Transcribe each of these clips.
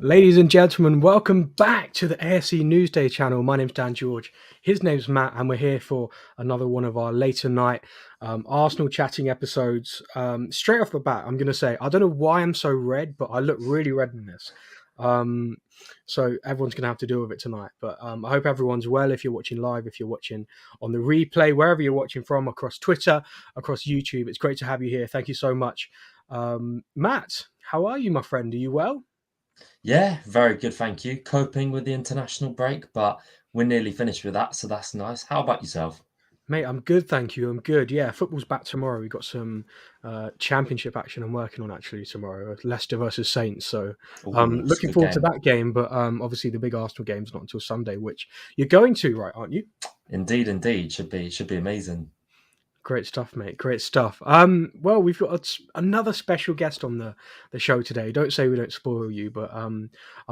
Ladies and gentlemen, welcome back to the AFC Newsday channel. My name's Dan George. His name's Matt, and we're here for another one of our later night Arsenal chatting episodes. Straight off the bat, I'm going to say, I don't know why I'm so red, but I look really red in this. So everyone's going to have to deal with it tonight. But I hope everyone's well. If you're watching live, if you're watching on the replay, wherever you're watching from, across Twitter, across YouTube, it's great to have you here. Thank you so much. Matt, how are you, my friend? Are you well? Yeah, very good, thank you. Coping with the international break, but we're nearly finished with that, so that's nice. How about yourself? Mate, I'm good, thank you. I'm good. Yeah, football's back tomorrow. We've got some championship action I'm working on actually tomorrow, Leicester versus Saints. So Oh, it's a looking good forward to game. that game. But obviously the big Arsenal game's not until Sunday, which you're going to, right, aren't you? Indeed. Should be amazing. Great stuff, mate. Great stuff. Well, we've got another special guest on the show today. Don't say we don't spoil you, but I'm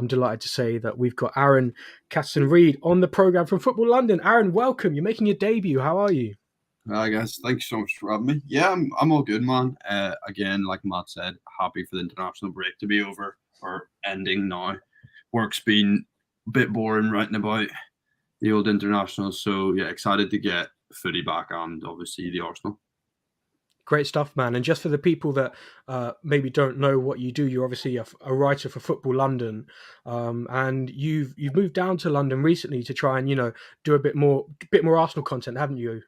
delighted to say that we've got Aaron Caston-Reid on the program from Football London. Aaron, welcome. You're making your debut. How are you? I guess thanks so much for having me. Yeah, I'm all good, man. Again, like Matt said, happy for the international break to be over or ending now. Work's been a bit boring writing about the old internationals, so yeah, excited to get footy back and obviously the Arsenal. Great stuff, man. And just for the people that maybe don't know what you do, you're obviously a writer for Football London, and you've moved down to London recently to try and do a bit more Arsenal content, haven't you?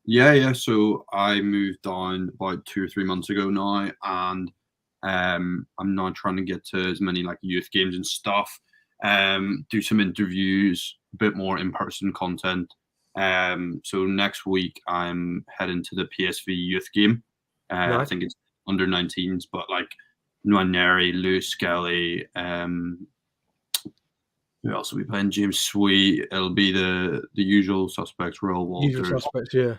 Yeah. So I moved down about 2 or 3 months ago now, and I'm now trying to get to as many like youth games and stuff. Do some interviews, a bit more in-person content. So next week I'm heading to the PSV youth game. I Nice. think it's under 19s, but like Nwaneri, Lewis Skelly, who else will be playing? James Sweet. It'll be the usual suspects, Royal Usual Walters. suspects, yeah.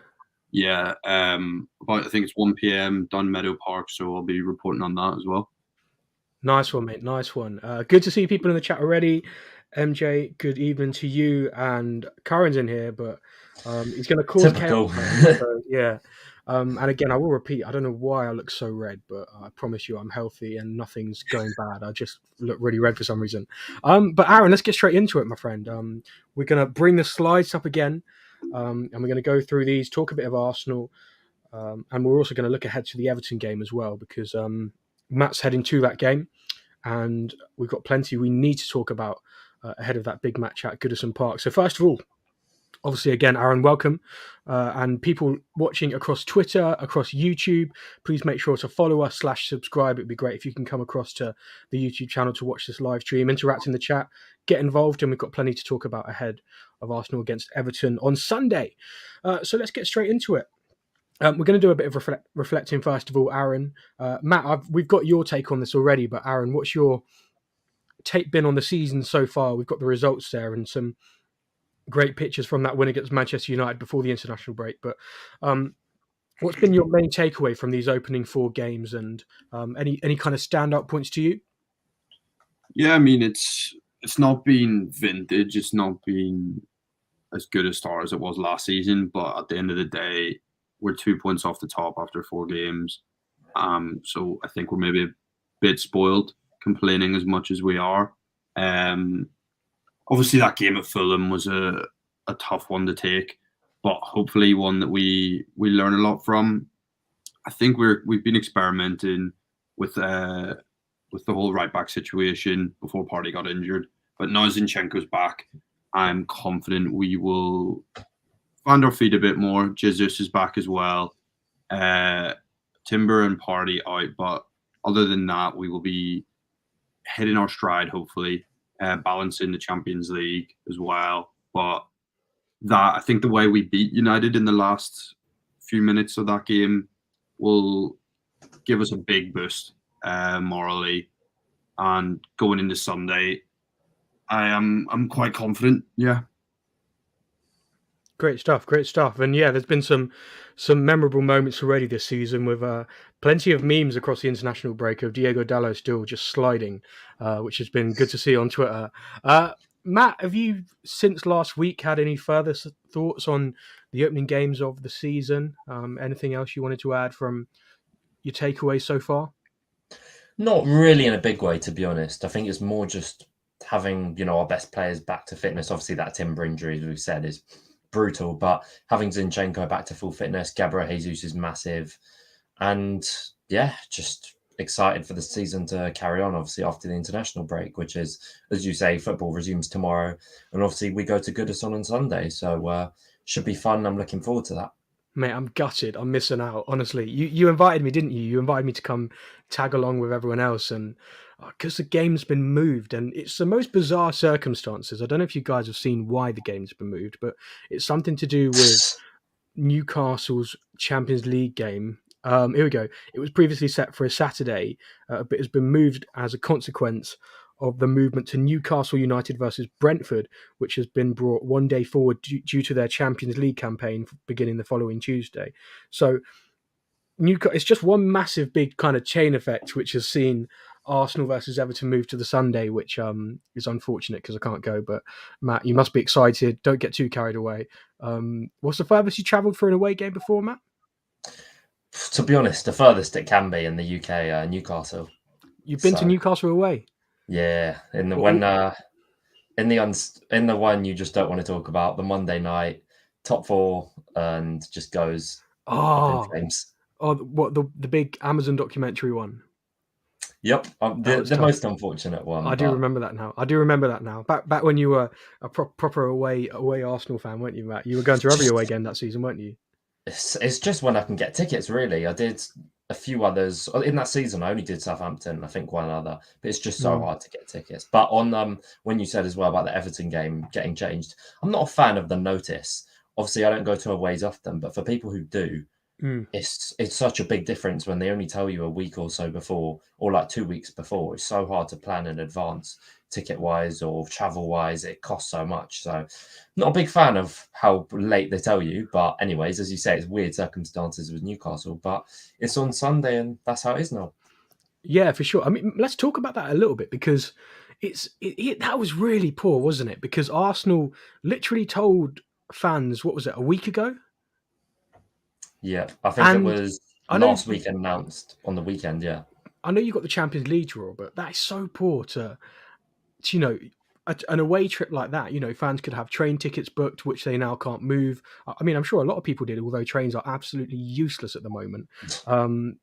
Yeah. About I think it's 1 p.m. Dun Meadow Park, so I'll be reporting on that as well. Nice one, mate. Nice one. Good to see people in the chat already. MJ, good evening to you. And Karen's in here, but he's going to cause Typical. chaos. So, yeah. And again, I will repeat, I don't know why I look so red, but I promise you I'm healthy and nothing's going bad. I just look really red for some reason. But Aaron, let's get straight into it, my friend. We're going to bring the slides up again, and we're going to go through these, talk a bit of Arsenal, and we're also going to look ahead to the Everton game as well, because Matt's heading to that game, and we've got plenty we need to talk about ahead of that big match at Goodison Park. So first of all, obviously, again, Aaron, welcome. And people watching across Twitter, across YouTube, please make sure to follow us /subscribe. It'd be great if you can come across to the YouTube channel to watch this live stream, interact in the chat, get involved, and we've got plenty to talk about ahead of Arsenal against Everton on Sunday. So let's get straight into it. We're going to do a bit of reflecting first of all, Aaron. Matt, we've got your take on this already, but Aaron, what's your take been on the season so far? We've got the results there and some great pictures from that win against Manchester United before the international break. But what's been your main takeaway from these opening 4 games, and any kind of standout points to you? Yeah, I mean it's not been vintage. It's not been as good a start as it was last season, but at the end of the day, we're 2 points off the top after 4 games. So I think we're maybe a bit spoiled, complaining as much as we are. Obviously, that game at Fulham was a tough one to take, but hopefully one that we learn a lot from. I think we've been experimenting with the whole right back situation before Partey got injured, but now Zinchenko's back. I'm confident we will find our feet a bit more. Jesus is back as well. Timber and Partey out, but other than that, we will be hitting our stride, hopefully, balancing the Champions League as well. But that, I think the way we beat United in the last few minutes of that game will give us a big boost morally. And going into Sunday, I'm quite confident. Yeah. Great stuff. And yeah, there's been some memorable moments already this season with plenty of memes across the international break of Diego Dallo still just sliding, which has been good to see on Twitter. Matt, have you since last week had any further thoughts on the opening games of the season? Anything else you wanted to add from your takeaways so far? Not really in a big way, to be honest. I think it's more just having, our best players back to fitness. Obviously, that timber injury, as we've said, is brutal, but having Zinchenko back to full fitness, Gabriel Jesus is massive. And yeah, just excited for the season to carry on, obviously, after the international break, which is, as you say, football resumes tomorrow. And obviously, we go to Goodison on Sunday. So should be fun. I'm looking forward to that. Mate, I'm gutted. I'm missing out. Honestly, you invited me, didn't you? You invited me to come tag along with everyone else, and because the game's been moved, and it's the most bizarre circumstances. I don't know if you guys have seen why the game's been moved, but it's something to do with Newcastle's Champions League game. Here we go. It was previously set for a Saturday, but has been moved as a consequence of the movement to Newcastle United versus Brentford, which has been brought one day forward due to their Champions League campaign beginning the following Tuesday. So it's just one massive big kind of chain effect, which has seen Arsenal versus Everton move to the Sunday, which is unfortunate because I can't go. But Matt, you must be excited. Don't get too carried away. What's the furthest you travelled for an away game before, Matt? To be honest, the furthest it can be in the UK, Newcastle. You've been to Newcastle away? Yeah, in the one you just don't want to talk about, the Monday night top four, and just goes up in flames. Oh, what the big Amazon documentary one? Yep, the most unfortunate one. I do remember that now. Back when you were a proper away Arsenal fan, weren't you, Matt? You were going to every away game that season, weren't you? It's just when I can get tickets, really. I did a few others in that season. I only did Southampton, I think one other, but it's just so hard to get tickets. But on when you said as well about the Everton game getting changed, I'm not a fan of the notice. Obviously, I don't go to aways often, but for people who do, it's such a big difference when they only tell you a week or so before, or like 2 weeks before. It's so hard to plan in advance, ticket wise or travel wise. It costs so much. So not a big fan of how late they tell you. But anyways, as you say, it's weird circumstances with Newcastle, but it's on Sunday and that's how it is now. Yeah, for sure. I mean, let's talk about that a little bit because that was really poor, wasn't it? Because Arsenal literally told fans, what was it, a week ago? Yeah, I think it was last week announced on the weekend, yeah. I know you got the Champions League draw, but that is so poor to an away trip like that. Fans could have train tickets booked, which they now can't move. I mean, I'm sure a lot of people did, although trains are absolutely useless at the moment. I'm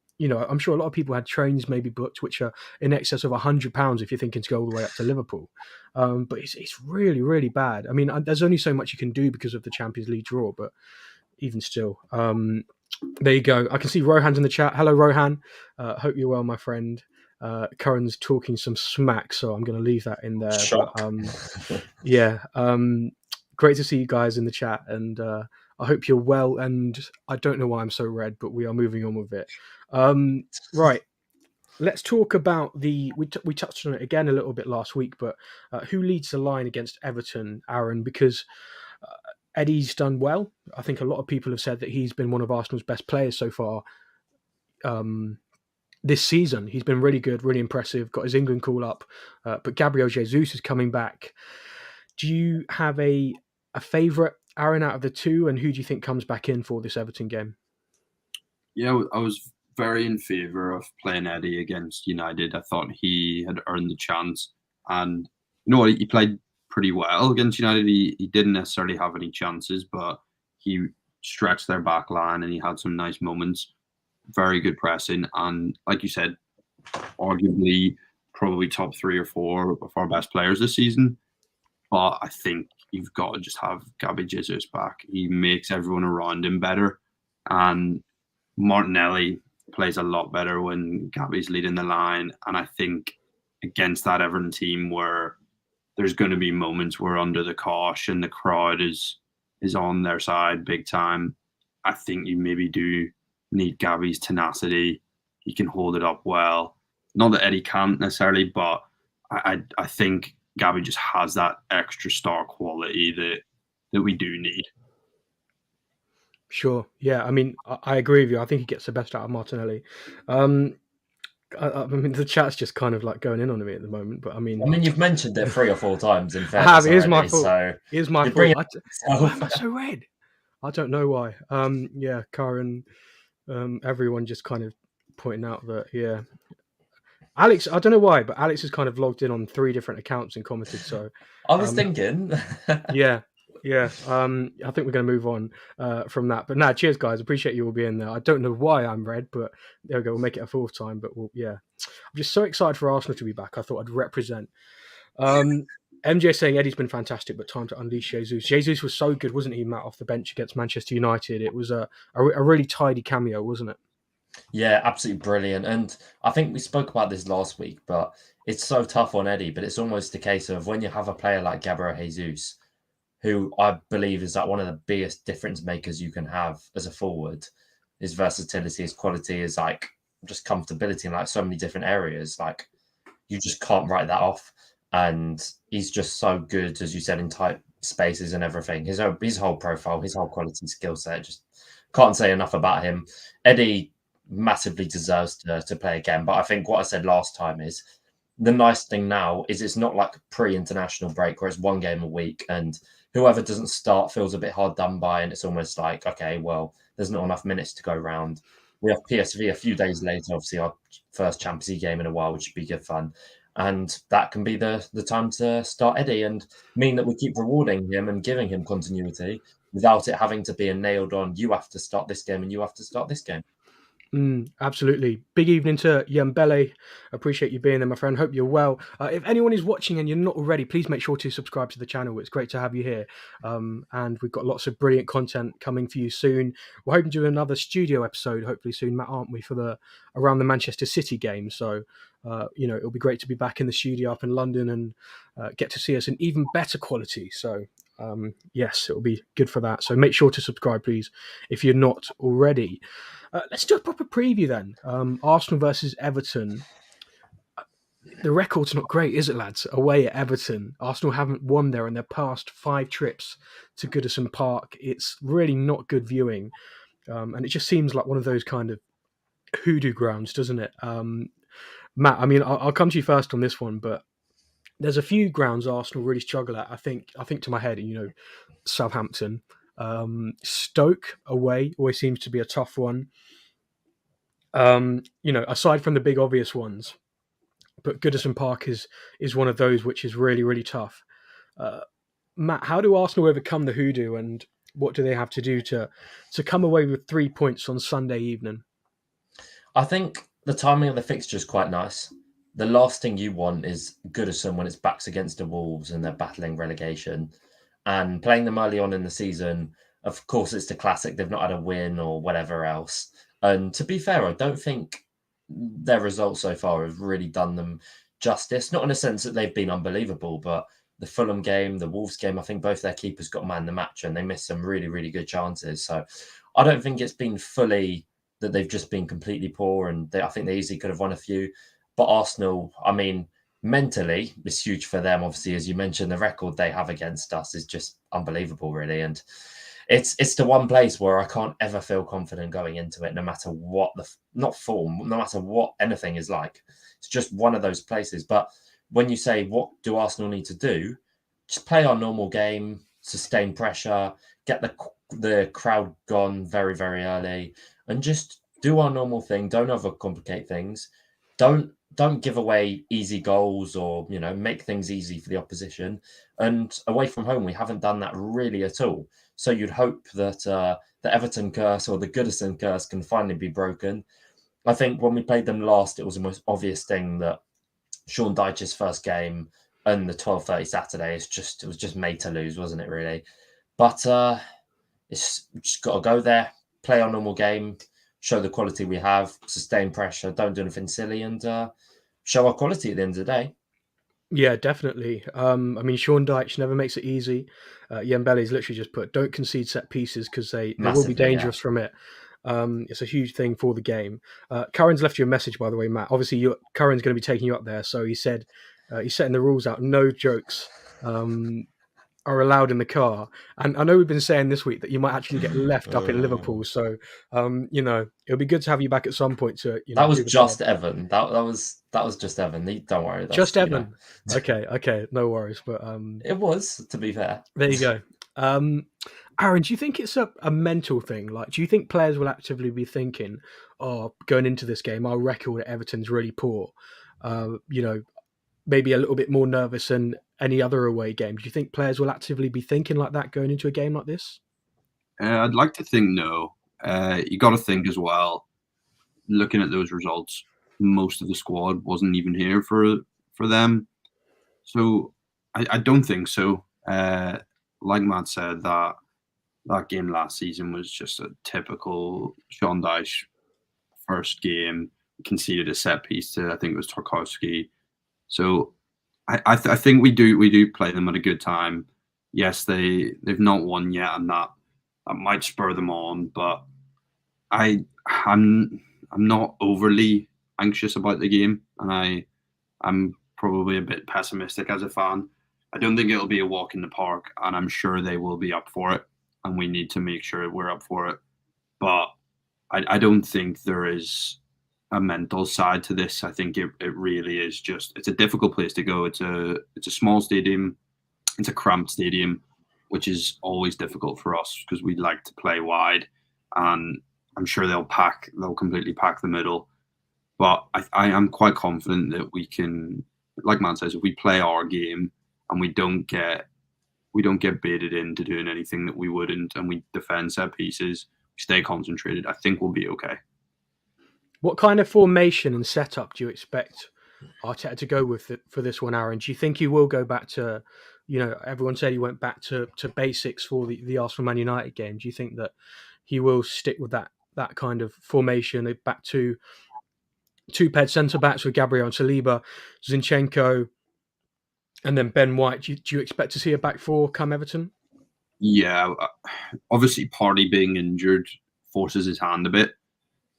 sure a lot of people had trains maybe booked, which are in excess of £100 if you're thinking to go all the way up to Liverpool. But it's really, really bad. I mean, there's only so much you can do because of the Champions League draw, but even still, there you go. I can see Rohan's in the chat. Hello, Rohan. Hope you're well, my friend. Curran's talking some smack, so I'm going to leave that in there. But, yeah, great to see you guys in the chat, and I hope you're well. And I don't know why I'm so red, but we are moving on with it. Right, let's talk about we touched on it again a little bit last week, but who leads the line against Everton, Aaron? Because Eddie's done well. I think a lot of people have said that he's been one of Arsenal's best players so far this season. He's been really good, really impressive, got his England call up. But Gabriel Jesus is coming back. Do you have a favourite, Aaron, out of the two? And who do you think comes back in for this Everton game? Yeah, I was very in favour of playing Eddie against United. I thought he had earned the chance. And he played pretty well against United. He didn't necessarily have any chances, but he stretched their back line and he had some nice moments. Very good pressing, and like you said, arguably probably top 3 or 4 of our best players this season. But I think you've got to just have Gabby Jesus back. He makes everyone around him better, and Martinelli plays a lot better when Gabby's leading the line. And I think against that Everton team where there's going to be moments where under the cosh and the crowd is on their side big time, I think you maybe do need Gabby's tenacity. He can hold it up well. Not that Eddie can't necessarily, but I think Gabby just has that extra star quality that we do need. Sure. Yeah, I mean, I agree with you. I think he gets the best out of Martinelli. I mean, the chat's just kind of like going in on me at the moment, but I mean, you've mentioned it 3 or 4 times. In fairness, I have. It is my fault. So it is my fault. Why am I so red? I don't know why. Yeah, Karen, everyone just kind of pointing out that Alex, I don't know why, but Alex has kind of logged in on 3 different accounts and commented. So, I was um, thinking. yeah, yeah. I think we're going to move on from that. But cheers, guys. Appreciate you all being there. I don't know why I'm red, but there we go. We'll make it a 4th time. But I'm just so excited for Arsenal to be back. I thought I'd represent. MJ saying Eddie's been fantastic, but time to unleash Jesus. Jesus was so good, wasn't he, Matt, off the bench against Manchester United? It was a really tidy cameo, wasn't it? Yeah, absolutely brilliant. And I think we spoke about this last week, but it's so tough on Eddie. But it's almost a case of when you have a player like Gabriel Jesus, who I believe is like one of the biggest difference makers you can have as a forward. His versatility, his quality, is like just comfortability in like so many different areas. Like you just can't write that off. And he's just so good, as you said, in tight spaces and everything. His whole profile, his whole quality skill set, just can't say enough about him. Eddie massively deserves to play again. But I think what I said last time is the nice thing now is it's not like pre-international break where it's 1 game a week and whoever doesn't start feels a bit hard done by, and it's almost like, okay, well, there's not enough minutes to go around. We have PSV a few days later, obviously our first Champions League game in a while, which should be good fun. And that can be the time to start Eddie and mean that we keep rewarding him and giving him continuity without it having to be a nailed on, you have to start this game and you have to start this game. Absolutely. Big evening to Yambele. Appreciate you being there, my friend. Hope you're well. If anyone is watching and you're not already, please make sure to subscribe to the channel. It's great to have you here. And we've got lots of brilliant content coming for you soon. We're hoping to do another studio episode, hopefully soon, Matt, aren't we, for around the Manchester City game. So, it'll be great to be back in the studio up in London and get to see us in even better quality. So, yes, it'll be good for that. So make sure to subscribe, please, if you're not already. Let's do a proper preview then. Arsenal versus Everton. The record's not great, is it, lads? Away at Everton. Arsenal haven't won there in their past 5 trips to Goodison Park. It's really not good viewing. And it just seems like one of those kind of hoodoo grounds, doesn't it? Matt, I mean, I'll come to you first on this one, but there's a few grounds Arsenal really struggle at. I think to my head, Southampton. Stoke away always seems to be a tough one. Aside from the big obvious ones, but Goodison Park is one of those which is really, really tough. Matt, how do Arsenal overcome the hoodoo, and what do they have to do to come away with 3 points on Sunday evening? I think the timing of the fixture is quite nice. The last thing you want is Goodison when it's backs against the Wolves and they're battling relegation. And playing them early on in the season, of course, it's the classic. They've not had a win or whatever else. And to be fair, I don't think their results so far have really done them justice. Not in a sense that they've been unbelievable, but the Fulham game, the Wolves game, I think both their keepers got man the match and they missed some really, really good chances. So I don't think it's been fully that they've just been completely poor. And I think they easily could have won a few. But Arsenal, I mean, mentally, it's huge for them. Obviously, as you mentioned, the record they have against us is just unbelievable, really. And it's the one place where I can't ever feel confident going into it, no matter what not form, no matter what anything is like. It's just one of those places. But when you say, what do Arsenal need to do? Just play our normal game, sustain pressure, get the crowd gone very, very early, and just do our normal thing. Don't overcomplicate things. Don't give away easy goals or, make things easy for the opposition. And away from home, we haven't done that really at all. So you'd hope that the Everton curse or the Goodison curse can finally be broken. I think when we played them last, it was the most obvious thing that Sean Dyche's first game and the 12:30 Saturday it was just made to lose, wasn't it, really? But it's just got to go there, play our normal game, show the quality we have, sustain pressure, don't do anything silly, and show our quality at the end of the day. Yeah, definitely. I mean, Sean Dyche never makes it easy. Yembele's literally just put, don't concede set pieces because they will be dangerous from it. It's a huge thing for the game. Curran's left you a message, by the way, Matt. Obviously, Curran's going to be taking you up there. So he said he's setting the rules out. No jokes are allowed in the car. And I know we've been saying this week that you might actually get left up in Liverpool. So, it'll be good to have you back at some point to, that was just Evan. That was just Evan. Don't worry. Just Evan. Okay. No worries. But it was, to be fair. There you go. Aaron, do you think it's a mental thing? Like, do you think players will actively be thinking, going into this game, our record at Everton's really poor? maybe a little bit more nervous than any other away game. Do you think players will actively be thinking like that going into a game like this? I'd like to think no. You got to think as well. Looking at those results, most of the squad wasn't even here for them, so I don't think so. Like Matt said, that game last season was just a typical Sean Dyche first game. Conceded a set piece to, I think it was Tarkowski. So I think we do play them at a good time. Yes, they've not won yet, and that might spur them on. But I'm not overly anxious about the game, and I'm probably a bit pessimistic as a fan. I don't think it'll be a walk in the park, and I'm sure they will be up for it, and we need to make sure we're up for it. But I don't think there is a mental side to this. I think it really is it's a difficult place to go. It's a small stadium, it's a cramped stadium, which is always difficult for us because we like to play wide, and I'm sure they'll completely pack the middle. But I am quite confident that we can, like Man says, if we play our game and we don't get baited into doing anything that we wouldn't, and we defend set pieces, we stay concentrated, I think we'll be okay. What kind of formation and setup do you expect Arteta to go with for this one, Aaron? Do you think he will go back to, everyone said he went back to basics for the Arsenal Man United game. Do you think that he will stick with that kind of formation, back to two paired centre-backs with Gabriel and Saliba, Zinchenko, and then Ben White? Do you expect to see a back four come Everton? Yeah, obviously Partey being injured forces his hand a bit,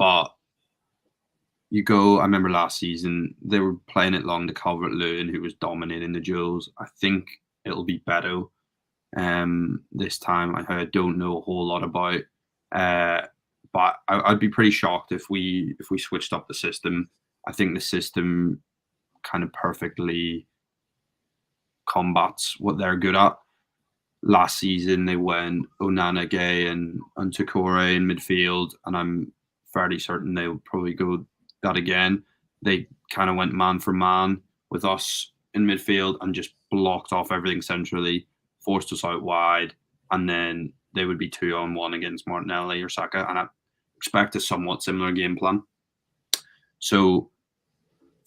but I remember last season, they were playing it long to Calvert-Lewin, who was dominating the duels. I think it'll be Beto this time. I don't know a whole lot about, but I'd be pretty shocked if we switched up the system. I think the system kind of perfectly combats what they're good at. Last season, they went Onana, Gay, and Takore in midfield, and I'm fairly certain they'll probably go that again. They kind of went man for man with us in midfield and just blocked off everything centrally, forced us out wide, and then they would be 2-on-1 against Martinelli or Saka, and I expect a somewhat similar game plan. So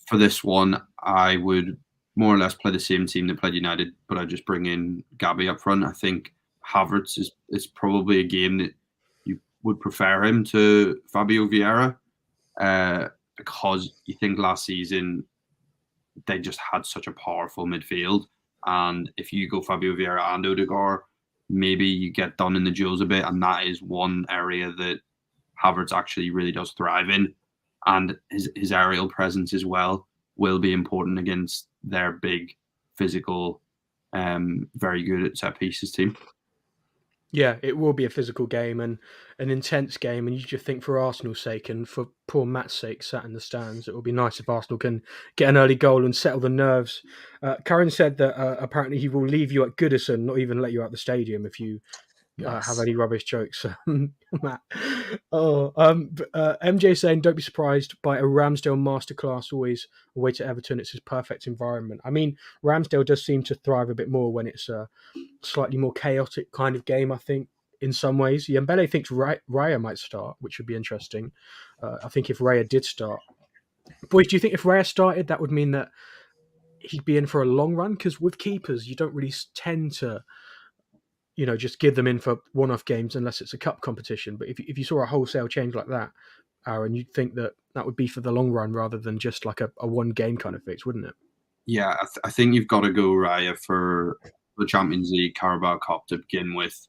for this one, I would more or less play the same team that played United, but I just bring in Gabby up front. I think Havertz is probably a game that you would prefer him to Fabio Vieira, because you think last season they just had such a powerful midfield, and if you go Fabio Vieira and Odegaard, maybe you get done in the duels a bit, and that is one area that Havertz actually really does thrive in, and his aerial presence as well will be important against their big, physical, very good at set pieces team. Yeah, it will be a physical game and an intense game, and you just think for Arsenal's sake and for poor Matt's sake, sat in the stands, it would be nice if Arsenal can get an early goal and settle the nerves. Karen said that apparently he will leave you at Goodison, not even let you out the stadium if you have any rubbish jokes, Matt. MJ saying, don't be surprised by a Ramsdale masterclass, always away to Everton. It's his perfect environment. I mean, Ramsdale does seem to thrive a bit more when it's a slightly more chaotic kind of game, I think, in some ways. Yambele thinks Raya might start, which would be interesting. I think if Raya did start. Boys, do you think if Raya started, that would mean that he'd be in for a long run? Because with keepers, you don't really tend to just give them in for one-off games unless it's a cup competition. But if you saw a wholesale change like that, Aaron, you'd think that would be for the long run rather than just like a one-game kind of fix, wouldn't it? Yeah, I think you've got to go Raya for the Champions League, Carabao Cup to begin with.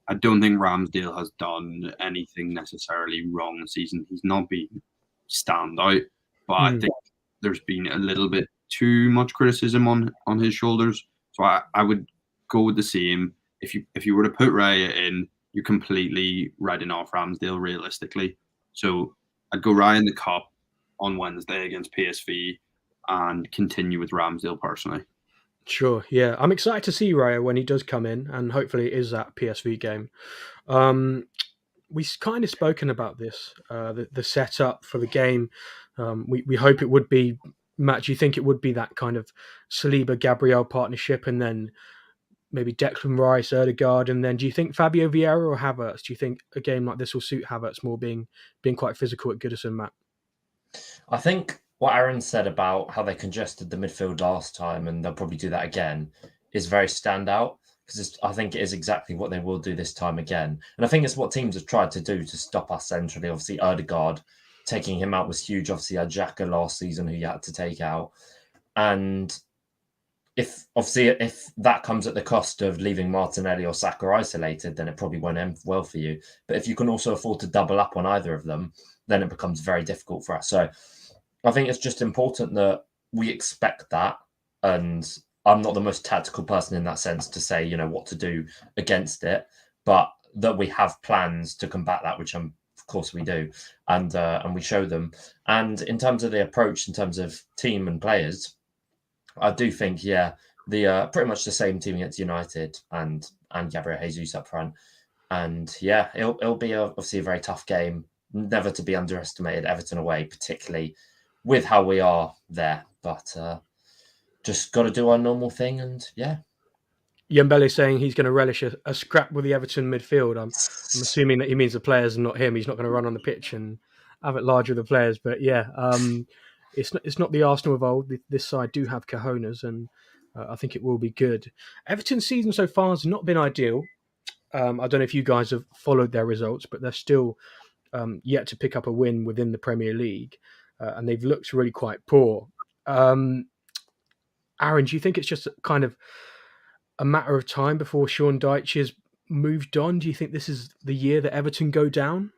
I don't think Ramsdale has done anything necessarily wrong this season. He's not been standout, but I think there's been a little bit too much criticism on his shoulders. So I would go with the same. If you were to put Raya in, you're completely writing off Ramsdale realistically. So I'd go Raya in the cup on Wednesday against PSV and continue with Ramsdale personally. Sure, yeah. I'm excited to see Raya when he does come in, and hopefully it is that PSV game. We've kind of spoken about this, the setup for the game. We hope it would be Matt, do you think it would be that kind of Saliba-Gabriel partnership, and then maybe Declan Rice, Odegaard, and then do you think Fabio Vieira or Havertz? Do you think a game like this will suit Havertz more, being quite physical at Goodison, Matt? I think what Aaron said about how they congested the midfield last time, and they'll probably do that again, is very standout, because I think it is exactly what they will do this time again. And I think it's what teams have tried to do to stop us centrally. Obviously, Odegaard, taking him out was huge. Obviously, Ajaka last season, who you had to take out. And if that comes at the cost of leaving Martinelli or Saka isolated, then it probably won't end well for you. But if you can also afford to double up on either of them, then it becomes very difficult for us. So I think it's just important that we expect that. And I'm not the most tactical person in that sense to say, what to do against it, but that we have plans to combat that, which of course we do, and we show them. And in terms of the approach, in terms of team and players, I do think, the pretty much the same team against United and Gabriel Jesus up front. And it'll be obviously a very tough game, never to be underestimated. Everton away, particularly with how we are there, but just got to do our normal thing, and Yembele saying he's going to relish a scrap with the Everton midfield. I'm assuming that he means the players and not him. He's not going to run on the pitch and have it large with the players. But it's not the Arsenal of old. This side do have cojones, and I think it will be good. Everton's season so far has not been ideal. I don't know if you guys have followed their results, but they're still yet to pick up a win within the Premier League, and they've looked really quite poor. Aaron, do you think it's just kind of a matter of time before Sean Dyche is moved on? Do you think this is the year that Everton go down?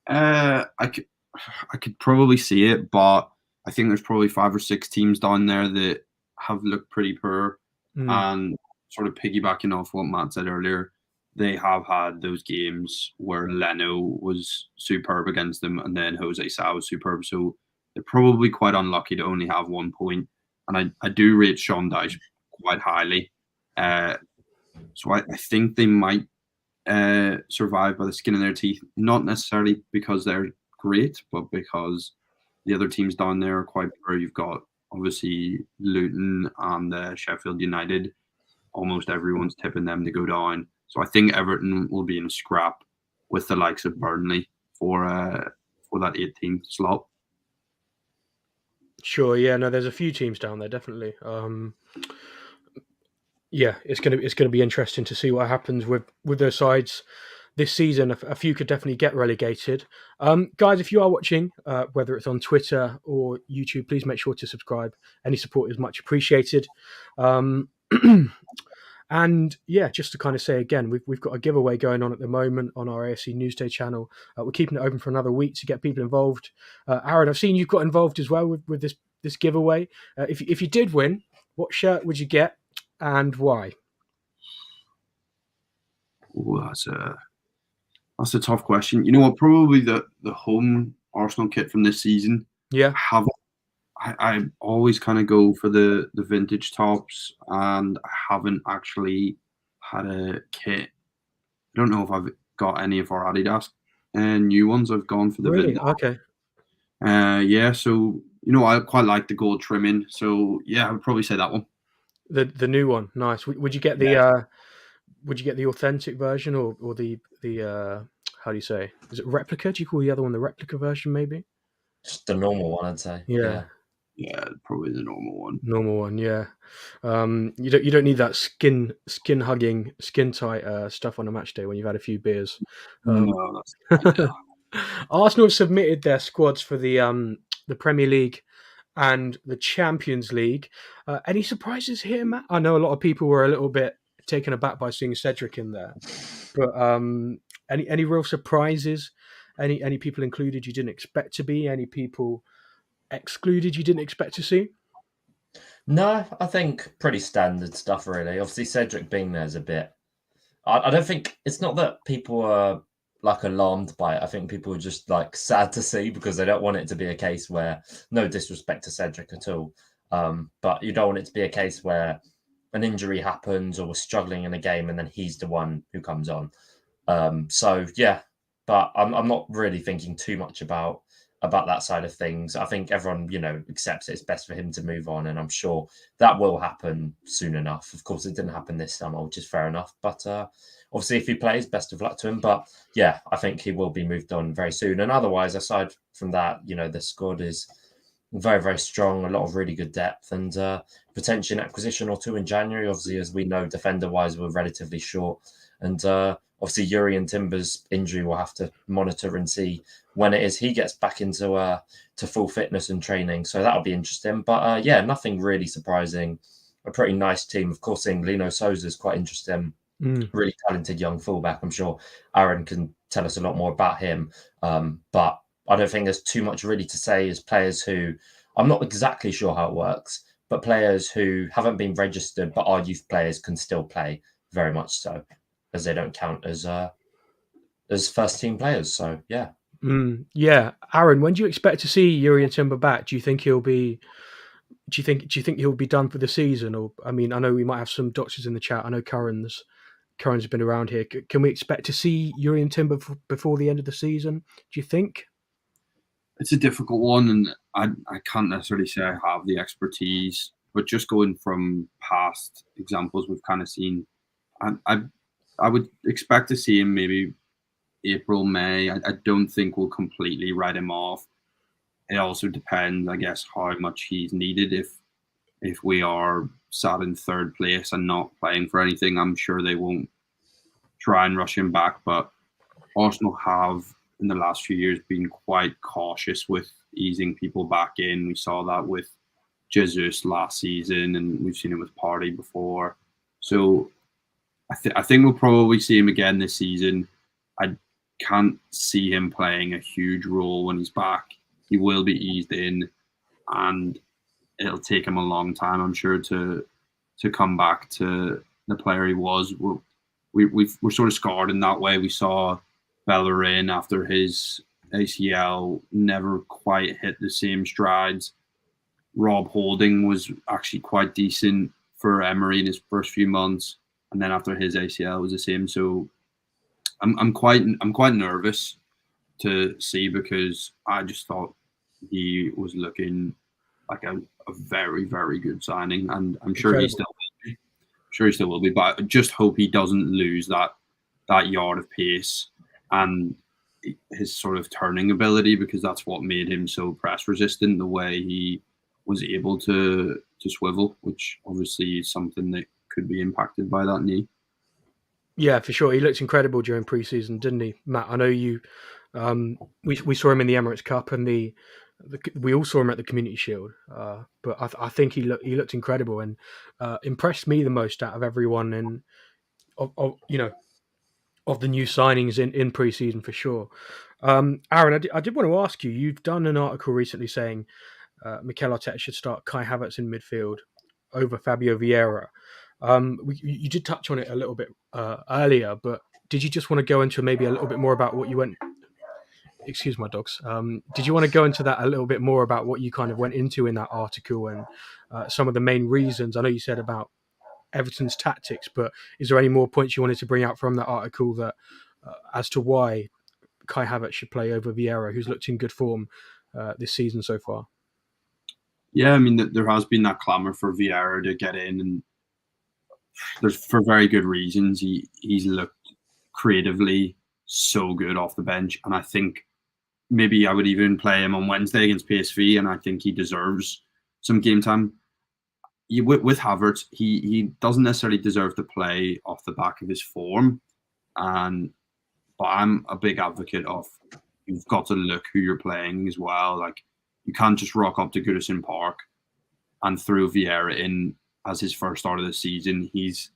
I could probably see it, but I think there's probably 5 or 6 teams down there that have looked pretty poor. And sort of piggybacking off what Matt said earlier, they have had those games where Leno was superb against them, and then Jose Sa was superb. So they're probably quite unlucky to only have 1 point. And I do rate Sean Dyche quite highly. So I think they might survive by the skin of their teeth, not necessarily because they're great, but because the other teams down there are quite poor. You've got obviously Luton and Sheffield United. Almost everyone's tipping them to go down. So I think Everton will be in a scrap with the likes of Burnley for that 18th slot. Sure, yeah, no, there's a few teams down there, definitely. It's gonna be interesting to see what happens with those sides this season. A few could definitely get relegated. Guys, if you are watching, whether it's on Twitter or YouTube, please make sure to subscribe. Any support is much appreciated. And just to kind of say again, we've got a giveaway going on at the moment on our AFC Newsday channel. We're keeping it open for another week to get people involved. Aaron, I've seen you've got involved as well with this giveaway. If you did win, what shirt would you get and why? Oh, that's a tough question. You know what? Probably the home Arsenal kit from this season. Yeah. I always kind of go for the vintage tops, and I haven't actually had a kit. I don't know if I've got any of our Adidas new ones. I've gone for the really vintage. Okay. So I quite like the gold trimming. So I would probably say that one. The new one, nice. Would you get the would you get the authentic version or the how do you say? Is it replica? Do you call the other one the replica version? Maybe. Just the normal one, I'd say. Yeah, probably the normal one. Normal one, yeah. You don't need that skin hugging, skin tight stuff on a match day when you've had a few beers. No, Arsenal have submitted their squads for the Premier League and the Champions League. Any surprises here, Matt? I know a lot of people were a little bit taken aback by seeing Cedric in there, but any real surprises? Any people included you didn't expect to be? Any people excluded you didn't expect to see? No, I think pretty standard stuff, really. Obviously, Cedric being there is a bit. I don't think it's not that people are like alarmed by it. I think people are just like sad to see because they don't want it to be a case where, no disrespect to Cedric at all, but you don't want it to be a case where an injury happens or we're struggling in a game and then he's the one who comes on. But I'm not really thinking too much about about that side of things. I think everyone, accepts it's best for him to move on, and I'm sure that will happen soon enough. Of course, it didn't happen this summer, which is fair enough. But obviously, if he plays, best of luck to him. But yeah, I think he will be moved on very soon. And otherwise, aside from that, the squad is very, very strong, a lot of really good depth, and potentially an acquisition or two in January. Obviously, as we know, defender-wise, we're relatively short. And obviously, Jurrien Timber's injury, we'll have to monitor and see when it is he gets back into to full fitness and training. So that'll be interesting. But yeah, nothing really surprising. A pretty nice team. Of course, seeing Lino Souza is quite interesting. Really talented young fullback. I'm sure Aaron can tell us a lot more about him. But I don't think there's too much really to say as players who, I'm not exactly sure how it works, but players who haven't been registered but are youth players can still play, very much so, as they don't count as first team players. So yeah. Yeah, Aaron, when do you expect to see Jurrien Timber back? Do you think he'll be done for the season? Or I mean, I know we might have some doctors in the chat. I know Curran's been around here. Can we expect to see Jurrien Timber before the end of the season? Do you think? It's a difficult one, and I can't necessarily say I have the expertise. But just going from past examples we've kind of seen, I would expect to see him maybe April, May. I don't think we'll completely write him off. It also depends, I guess, how much he's needed. If we are sat in third place and not playing for anything, I'm sure they won't try and rush him back. But Arsenal have, in the last few years, been quite cautious with easing people back in. We saw that with Jesus last season, and we've seen it with Partey before. So I think we'll probably see him again this season. I can't see him playing a huge role when he's back. He will be eased in, and it'll take him a long time, I'm sure, to come back to the player he was. We're sort of scarred in that way. We saw Bellerin after his ACL never quite hit the same strides. Rob Holding was actually quite decent for Emery in his first few months, and then after his ACL was the same. So I'm quite nervous to see, because I just thought he was looking like a very, very good signing, and I'm sure he still will be. Sure he still will be, but I just hope he doesn't lose that yard of pace and his sort of turning ability, because that's what made him so press resistant, the way he was able to swivel, which obviously is something that could be impacted by that knee. Yeah, for sure. He looked incredible during pre-season, didn't he, Matt? I know you. We saw him in the Emirates Cup, and we all saw him at the Community Shield. But I think he looked incredible and impressed me the most out of everyone in of the new signings in pre-season, for sure. Aaron, I did want to ask you. You've done an article recently saying Mikel Arteta should start Kai Havertz in midfield over Fabio Vieira. You did touch on it a little bit earlier, but did you just want to go into maybe a little bit more about what you went? Excuse my dogs. Did you want to go into that a little bit more about what you kind of went into in that article and some of the main reasons? I know you said about Everton's tactics, but is there any more points you wanted to bring out from that article that as to why Kai Havertz should play over Vieira, who's looked in good form this season so far? Yeah, I mean, there has been that clamour for Vieira to get in, and there's for very good reasons. He's looked creatively so good off the bench, and I think maybe I would even play him on Wednesday against PSV, and I think he deserves some game time. With Havertz, he doesn't necessarily deserve to play off the back of his form, but I'm a big advocate of, you've got to look who you're playing as well. Like, you can't just rock up to Goodison Park and throw Vieira in as his first start of the season. He's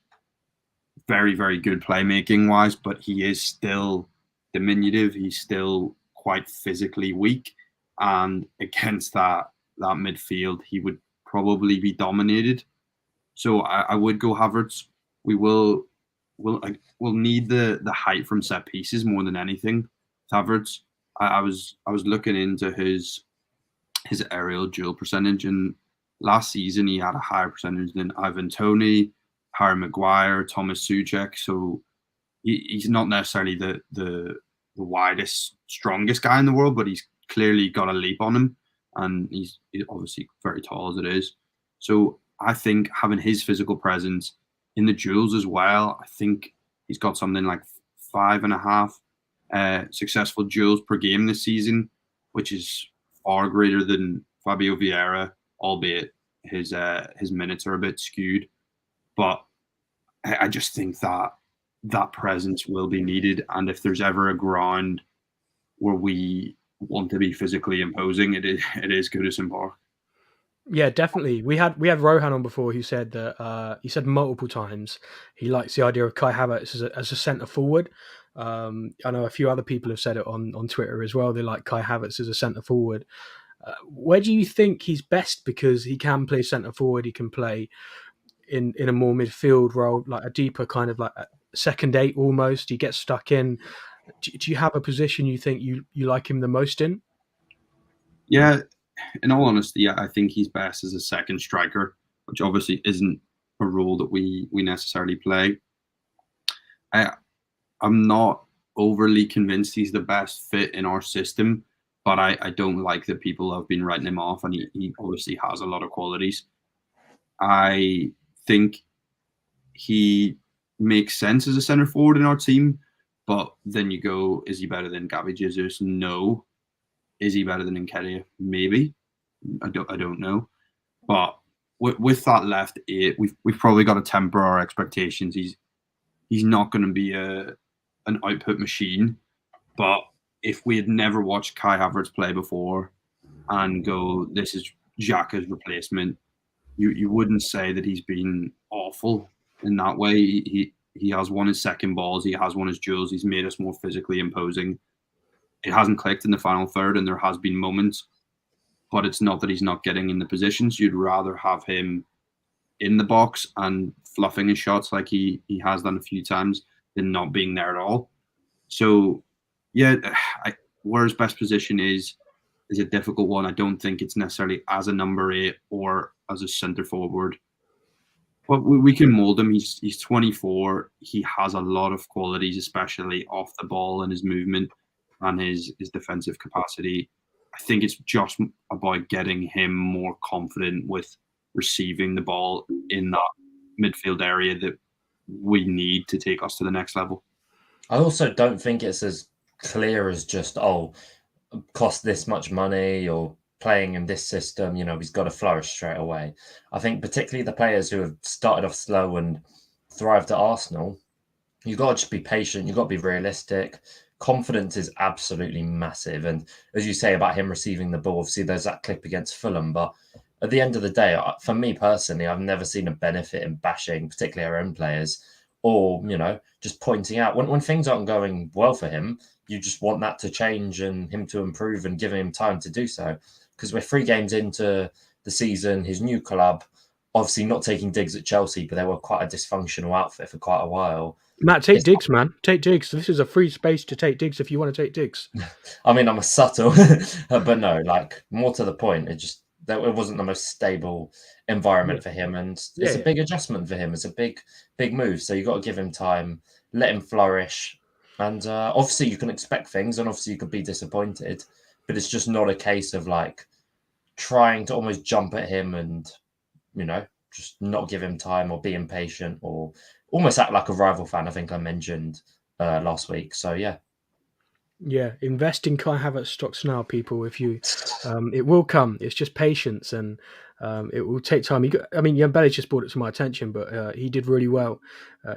very, very good playmaking wise, but he is still diminutive. He's still quite physically weak, and against that midfield, he would probably be dominated. So I would go Havertz. We'll need the height from set pieces more than anything. Havertz, I was looking into his aerial duel percentage, and last season he had a higher percentage than Ivan Toney, Harry Maguire, Thomas Souček. So he's not necessarily the widest, strongest guy in the world, but he's clearly got a leap on him, and he's obviously very tall as it is. So I think having his physical presence in the duels as well, I think he's got something like 5.5 successful duels per game this season, which is far greater than Fabio Vieira, albeit his minutes are a bit skewed. But I just think that presence will be needed, and if there's ever a ground where we want to be physically imposing, it is Goodison Park. Yeah, definitely. We had Rohan on before who said that he said multiple times he likes the idea of Kai Havertz as a centre forward. I know a few other people have said it on Twitter as well. They like Kai Havertz as a centre forward. Where do you think he's best? Because he can play centre forward. He can play in a more midfield role, like a deeper kind of like a second eight almost. He gets stuck in. Do you have a position you think you like him the most in? Yeah, in all honesty, I think he's best as a second striker, which obviously isn't a role that we necessarily play. I'm not overly convinced he's the best fit in our system, but I don't like that people have been writing him off, and he obviously has a lot of qualities. I think he makes sense as a centre forward in our team, but then you go, is he better than Gabby Jesus? No. Is he better than Nketiah? Maybe. I don't know. But with that left eight, we've probably got to temper our expectations. He's not going to be an output machine. But if we had never watched Kai Havertz play before and go, this is Xhaka's replacement, you wouldn't say that he's been awful in that way. He has won his second balls. He has won his duels. He's made us more physically imposing. It hasn't clicked in the final third, and there has been moments, but it's not that he's not getting in the positions. You'd rather have him in the box and fluffing his shots like he has done a few times than not being there at all. So, yeah, where his best position is a difficult one. I don't think it's necessarily as a number 8 or as a centre forward. But we can mould him. He's 24. He has a lot of qualities, especially off the ball and his movement and his defensive capacity. I think it's just about getting him more confident with receiving the ball in that midfield area that we need to take us to the next level. I also don't think it's as clear as just, cost this much money or playing in this system, he's got to flourish straight away. I think particularly the players who have started off slow and thrived at Arsenal, you've got to just be patient. You've got to be realistic. Confidence is absolutely massive. And as you say about him receiving the ball, obviously there's that clip against Fulham. But at the end of the day, for me personally, I've never seen a benefit in bashing, particularly our own players, or, just pointing out when things aren't going well for him, you just want that to change and him to improve and giving him time to do so. Because we're 3 games into the season, his new club, obviously not taking digs at Chelsea, but they were quite a dysfunctional outfit for quite a while. Matt, take digs, man. Take digs. This is a free space to take digs if you want to take digs. I mean, I'm a subtle, but no, more to the point, it wasn't the most stable environment for him, and it's a big adjustment for him. It's a big move, so you've got to give him time, let him flourish, and obviously you can expect things, and obviously you could be disappointed, but it's just not a case of trying to almost jump at him and just not give him time or be impatient or almost act like a rival fan. I think I mentioned last week. So yeah, invest in Kai Havertz stocks now, people. If you, it will come. It's just patience, and it will take time. Yambeli just brought it to my attention, but he did really well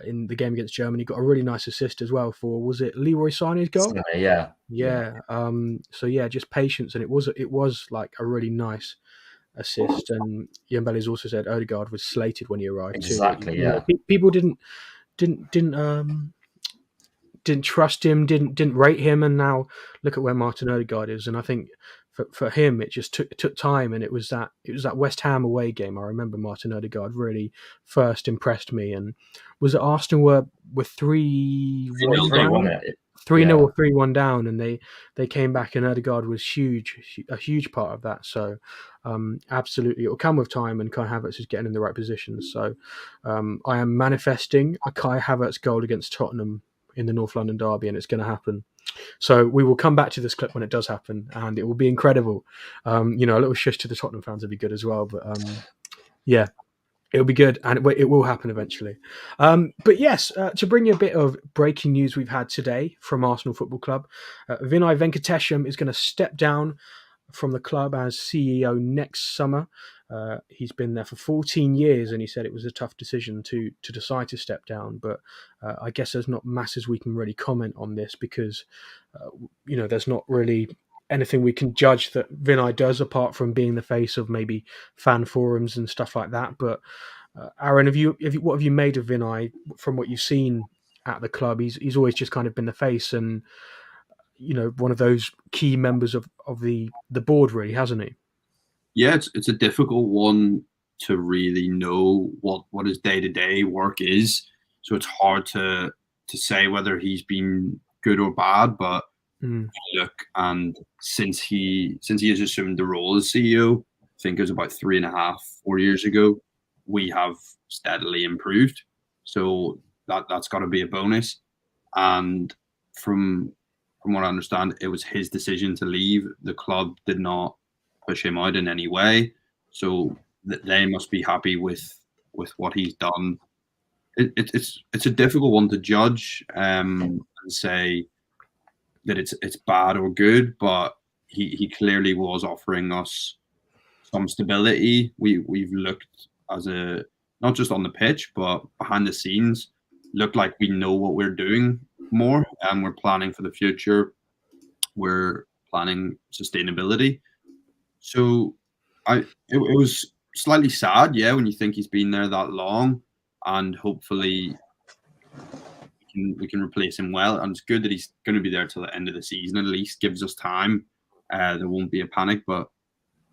in the game against Germany. Got a really nice assist as well for, was it Leroy Sané's goal? Yeah. So yeah, just patience, and it was like a really nice assist. And Yambeli's also said Odegaard was slated when he arrived. Exactly. So, people didn't trust him, didn't rate him, and now look at where Martin Odegaard is. And I think for him, it just took time, and it was that West Ham away game. I remember Martin Odegaard really first impressed me. And was it Arsenal were 3-1 down? 3-0 or 3-1 down, and they came back, and Odegaard was a huge part of that. So absolutely, it will come with time, and Kai Havertz is getting in the right positions. So I am manifesting a Kai Havertz goal against Tottenham in the North London derby, and it's going to happen. So we will come back to this clip when it does happen, and it will be incredible. A little shush to the Tottenham fans would be good as well. But yeah, it'll be good, and it will happen eventually. But yes, to bring you a bit of breaking news we've had today from Arsenal Football Club, Vinay Venkatesham is going to step down from the club as CEO next summer. He's been there for 14 years, and he said it was a tough decision to decide to step down. But I guess there's not masses we can really comment on this because, there's not really anything we can judge that Vinay does apart from being the face of maybe fan forums and stuff like that. But Aaron, what have you made of Vinay from what you've seen at the club? He's always just kind of been the face and one of those key members of the board, really, hasn't he? Yeah, it's a difficult one to really know what his day-to-day work is. So it's hard to say whether he's been good or bad. But look, and since he has assumed the role as CEO, I think it was about 3.5, 4 years ago, we have steadily improved. So that's got to be a bonus. And from what I understand, it was his decision to leave. The club did not push him out in any way, so they must be happy with what he's done. It's a difficult one to judge and say that it's bad or good, but he clearly was offering us some stability. We've looked as a not just on the pitch but behind the scenes, looked like we know what we're doing more, and we're planning for the future. We're planning sustainability. So it was slightly sad, yeah, when you think he's been there that long, and hopefully we can replace him well. And it's good that he's going to be there till the end of the season. At least gives us time. There won't be a panic, but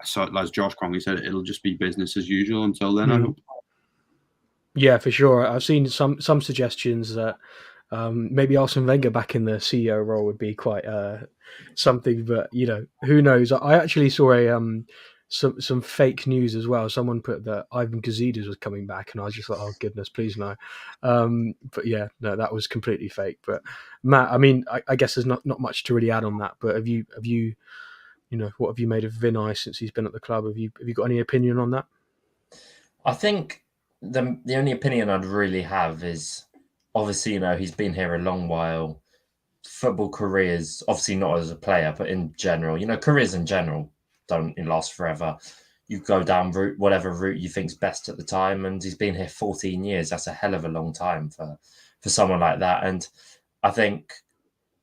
as Josh Crongley said, it'll just be business as usual until then. I hope. Yeah, for sure. I've seen some suggestions that maybe Arsene Wenger back in the CEO role would be quite something, but who knows? I actually saw some fake news as well. Someone put that Ivan Gazidis was coming back, and I was just like, oh goodness, please no. But yeah, no, that was completely fake. But Matt, I mean, I guess there's not much to really add on that. But have you what have you made of Vinay since he's been at the club? Have you got any opinion on that? I think the only opinion I'd really have is, obviously, he's been here a long while. Football careers, obviously not as a player, but in general, careers in general don't last forever. You go down whatever route you think's best at the time, and he's been here 14 years. That's a hell of a long time for someone like that. And I think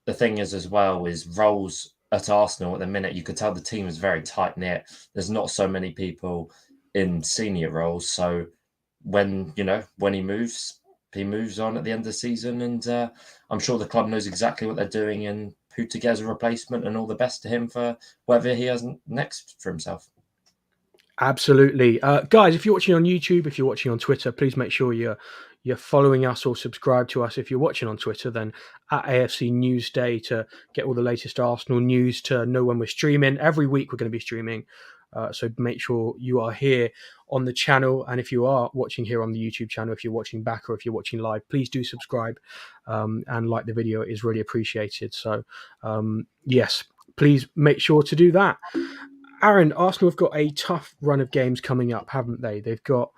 the thing is as well is roles at Arsenal at the minute, you could tell the team is very tight knit. There's not so many people in senior roles, so when he moves on at the end of the season, and I'm sure the club knows exactly what they're doing and put together a replacement, and all the best to him for whatever he has next for himself. Absolutely. Guys, if you're watching on YouTube, if you're watching on Twitter, please make sure you're following us or subscribe to us. If you're watching on Twitter, then at AFC Newsday to get all the latest Arsenal news, to know when we're streaming. Every week we're going to be streaming. So make sure you are here on the channel. And if you are watching here on the YouTube channel, if you're watching back or if you're watching live, please do subscribe and like the video. It is really appreciated. So yes, please make sure to do that. Aaron, Arsenal have got a tough run of games coming up, haven't they? They've got,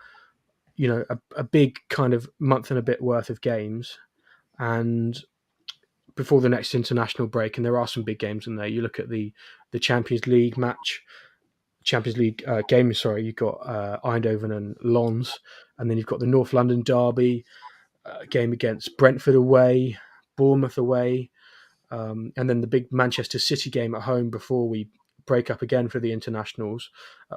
a big kind of month and a bit worth of games, and before the next international break, and there are some big games in there. You look at the Champions League game. Sorry, you've got Eindhoven and Lens, and then you've got the North London derby game against Brentford away, Bournemouth away, and then the big Manchester City game at home before we break up again for the internationals.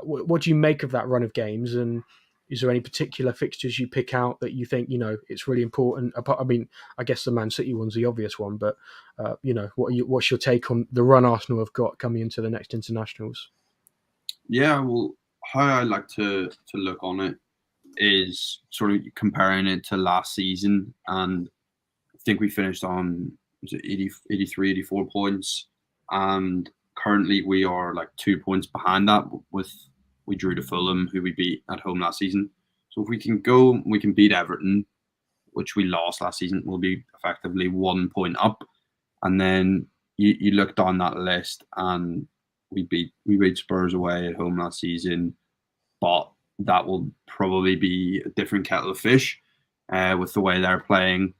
What do you make of that run of games, and is there any particular fixtures you pick out that you think it's really important? I mean, I guess the Man City one's the obvious one, but what's your take on the run Arsenal have got coming into the next internationals? Yeah, well, how I like to look on it is sort of comparing it to last season, and I think we finished on 83, 84 points, and currently we are like 2 points behind that. We drew to Fulham, who we beat at home last season. So if we can beat Everton, which we lost last season, we'll be effectively 1 point up. And then you look down that list, and we beat Spurs away at home last season, but that will probably be a different kettle of fish with the way they're playing.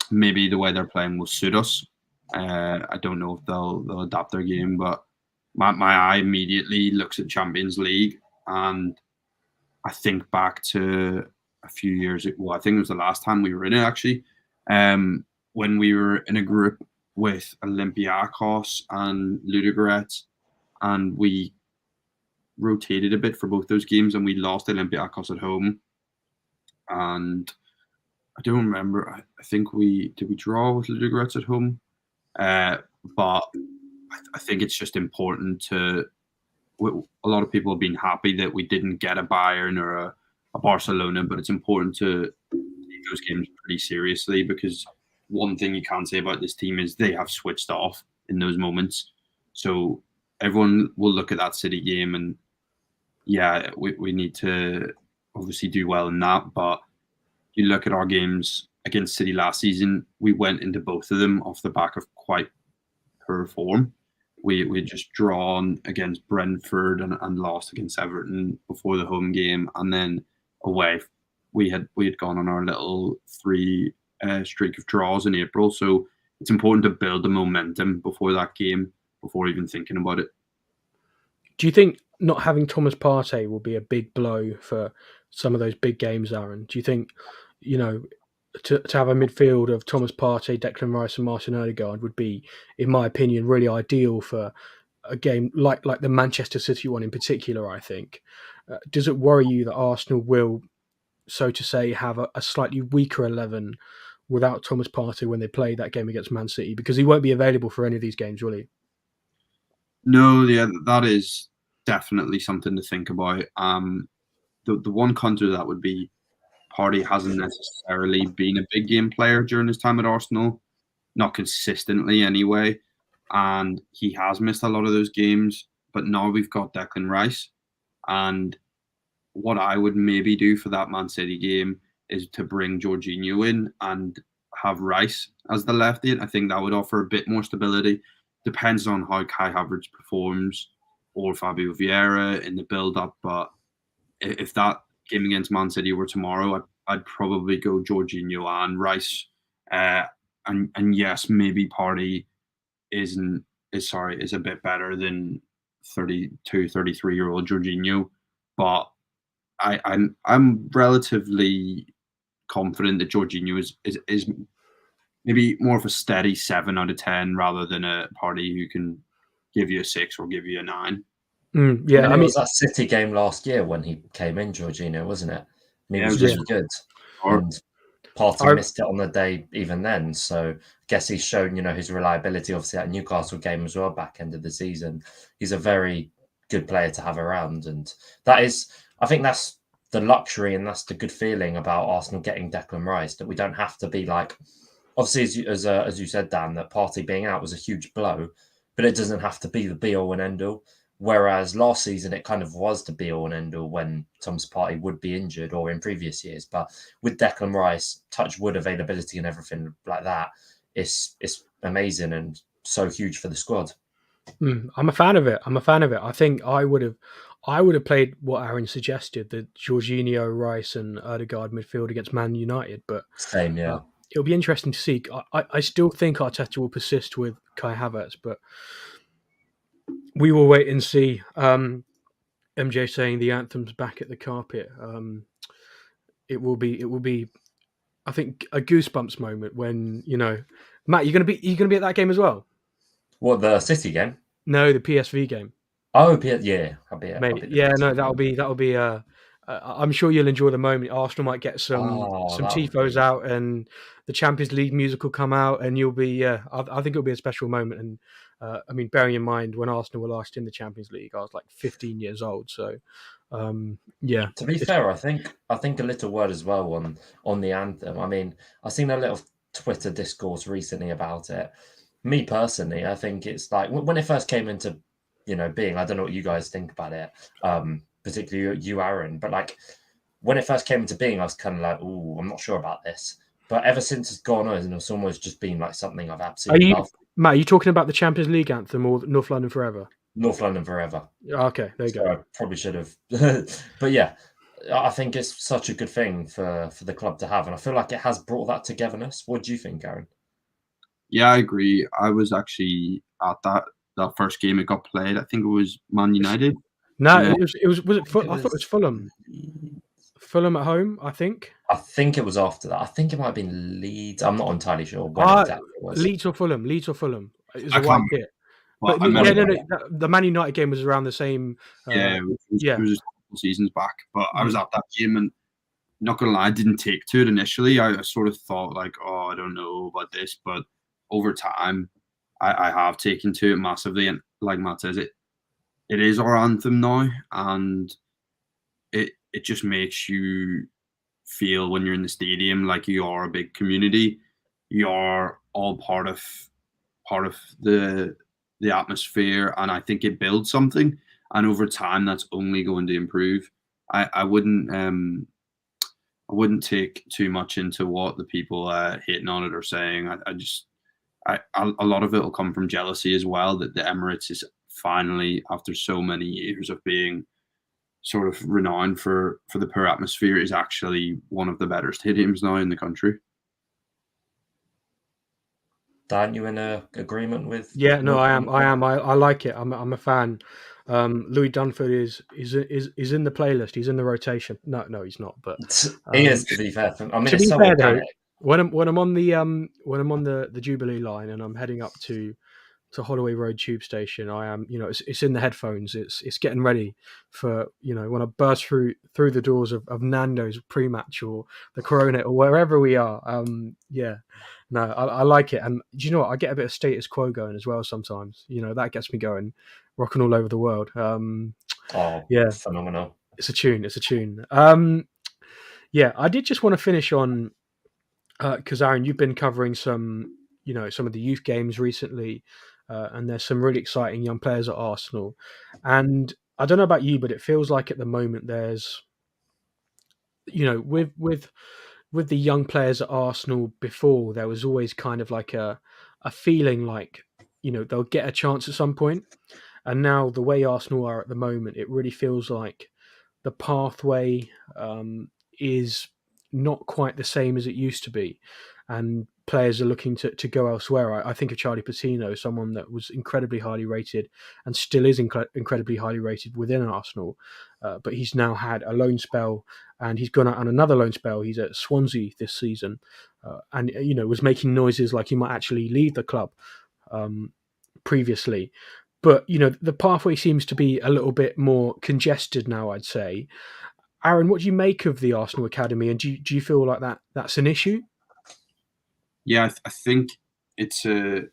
Maybe the way they're playing will suit us. I don't know if they'll adapt their game, but my eye immediately looks at Champions League, and I think back to a few years ago. Well, I think it was the last time we were in it actually, when we were in a group with Olympiacos and Ludogorets, and we rotated a bit for both those games, and we lost Olympiacos at home. And I don't remember. I think we draw with Ludogorets at home, but I think it's just important to. A lot of people have been happy that we didn't get a Bayern or a Barcelona, but it's important to take those games pretty seriously, because one thing you can't say about this team is they have switched off in those moments. So everyone will look at that City game, and yeah, we need to obviously do well in that. But you look at our games against City last season, we went into both of them off the back of quite poor form. We had just drawn against Brentford and lost against Everton before the home game, and then away we had gone on our little 3 streak of draws in April. So it's important to build the momentum before that game, before even thinking about it. Do you think not having Thomas Partey will be a big blow for some of those big games, Aaron? Do you think, to have a midfield of Thomas Partey, Declan Rice and Martin Odegaard would be, in my opinion, really ideal for a game like the Manchester City one in particular, I think. Does it worry you that Arsenal will, so to say, have a slightly weaker 11 without Thomas Partey when they play that game against Man City? Because he won't be available for any of these games, will he? No, yeah, that is definitely something to think about. The one counter to that would be Partey hasn't necessarily been a big game player during his time at Arsenal, not consistently anyway, and he has missed a lot of those games. But now we've got Declan Rice, and what I would maybe do for that Man City game is to bring Jorginho in and have Rice as the lefty. I think that would offer a bit more stability. Depends on how Kai Havertz performs or Fabio Vieira in the build-up, but if that game against Man City were tomorrow, I'd probably go Jorginho and Rice. And yes, maybe Partey is a bit better than 32, 33-year-old Jorginho, but I'm relatively confident that Jorginho is maybe more of a steady 7 out of 10 rather than a Partey who can give you a 6 or give you a 9. Yeah, I mean, it was that City game last year when he came in, Jorginho, wasn't it? And he was really good. And Partey missed it on the day even then. So I guess he's shown, his reliability, obviously, at Newcastle game as well, back end of the season. He's a very good player to have around. And I think that's the luxury and that's the good feeling about Arsenal getting Declan Rice, that we don't have to be like, obviously, as you said, Dan, that Partey being out was a huge blow, but it doesn't have to be the be-all and end-all. Whereas last season, it kind of was the be-all and end-all when Thomas Partey would be injured, or in previous years. But with Declan Rice, touch wood availability and everything like that, it's amazing and so huge for the squad. I'm a fan of it. I think I would have played what Aaron suggested, the Jorginho, Rice and Odegaard midfield against Man United. But same, yeah. It'll be interesting to see. I still think Arteta will persist with Kai Havertz, but we will wait and see. MJ saying the anthem's back at the carpet. It will be, I think, a goosebumps moment when Matt, you're gonna be at that game as well. What, the City game? No, the PSV game. Oh, yeah, I'll be at. Mate, yeah, no, that'll be. I'm sure you'll enjoy the moment. Arsenal might get some tifos out, and the Champions League music will come out, and you'll be. I think it'll be a special moment. And I mean, bearing in mind when Arsenal were last in the Champions League, I was like 15 years old. So, yeah. To be fair, I think a little word as well on the anthem. I mean, I've seen a little Twitter discourse recently about it. Me personally, I think it's like when it first came into being. I don't know what you guys think about it. Particularly you, Aaron, but like when it first came into being, I was kind of like, "Oh, I'm not sure about this." But ever since it's gone on, and it's almost just been like something I've absolutely loved. Matt, are you talking about the Champions League anthem or North London Forever? North London Forever. Okay, there you So go. I probably should have. But yeah, I think it's such a good thing for the club to have. And I feel like it has brought that togetherness. What do you think, Aaron? Yeah, I agree. I was actually at that first game it got played. I think it was Man United. No, Yeah. was it? I thought it was Fulham. Fulham at home, I think. I think it was after that. I think it might have been Leeds. I'm not entirely sure when exactly it was. Leeds or Fulham. It was I a white can't kit. But But I yeah, remember, no, the Man United game was around the same. it was just a couple seasons back. But I was Mm. at that game, and not gonna lie, I didn't take to it initially. I sort of thought like, oh, I don't know about this, but over time, I have taken to it massively. And like Matt says, it is our anthem now, and it just makes you feel when you're in the stadium like you are a big community. You're all part of the atmosphere, and I think it builds something. And over time, that's only going to improve. I wouldn't take too much into what the people hating on it are saying. A lot of it will come from jealousy as well, that the Emirates is finally, after so many years of being sort of renowned for the poor atmosphere, is actually one of the better stadiums now in the country. Dan, you in agreement with? Yeah, no, I am. I like it. I'm a fan. Louis Dunford is in the playlist. He's in the rotation. No, he's not. But he is, to be fair. I mean, to it's be so fair though, organic. when I'm on the Jubilee line and I'm heading up to Holloway Road Tube Station, I am, it's in the headphones. It's getting ready for, when I burst through the doors of Nando's pre-match or the Corona or wherever we are. Yeah, no, I like it. And do you know what? I get a bit of Status Quo going as well sometimes. That gets me going, rocking all over the world. Yeah, phenomenal. It's a tune. Yeah, I did just want to finish on, because Aaron, you've been covering some of the youth games recently, and there's some really exciting young players at Arsenal. And I don't know about you, but it feels like at the moment there's, with the young players at Arsenal before, there was always kind of like a feeling like, they'll get a chance at some point. And now the way Arsenal are at the moment, it really feels like the pathway is not quite the same as it used to be, and players are looking to go elsewhere. I think of Charlie Patino, someone that was incredibly highly rated and still is incredibly highly rated within Arsenal, but he's now had a loan spell and he's gone out on another loan spell. He's at Swansea this season, and was making noises like he might actually leave the club previously. But the pathway seems to be a little bit more congested now, I'd say. Aaron, what do you make of the Arsenal Academy, and do you feel like that's an issue? Yeah, I think it's an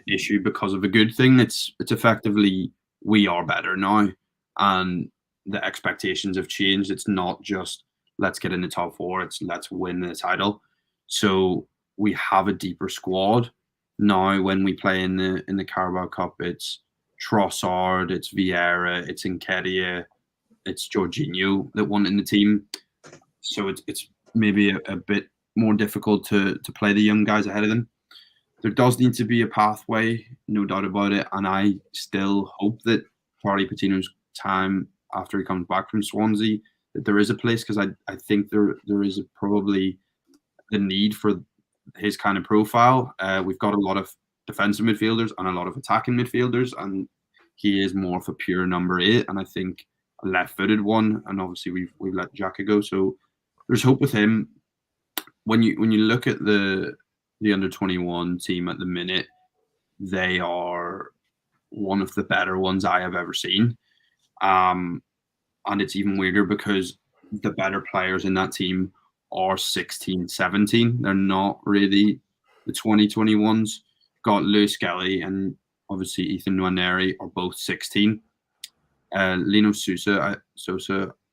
issue because of a good thing. It's effectively, we are better now, and the expectations have changed. It's not just let's get in the top four; it's let's win the title. So we have a deeper squad now. When we play in the Carabao Cup, it's Trossard, it's Vieira, it's Nketiah, it's Jorginho that won in the team. So it's maybe a bit more difficult to play the young guys ahead of them. There does need to be a pathway, no doubt about it. And I still hope that Charlie Patino's time after he comes back from Swansea, that there is a place, because I think there is probably the need for his kind of profile. We've got a lot of defensive midfielders and a lot of attacking midfielders, and he is more of a pure number 8, and I think a left-footed one. And obviously we've let Xhaka go, so there's hope with him. When you look at the under-21 team at the minute, they are one of the better ones I have ever seen. And it's even weirder because the better players in that team are 16, 17. They're not really the 2021s. Got Lewis Kelly and obviously Ethan Nwaneri are both 16. Lino Sousa,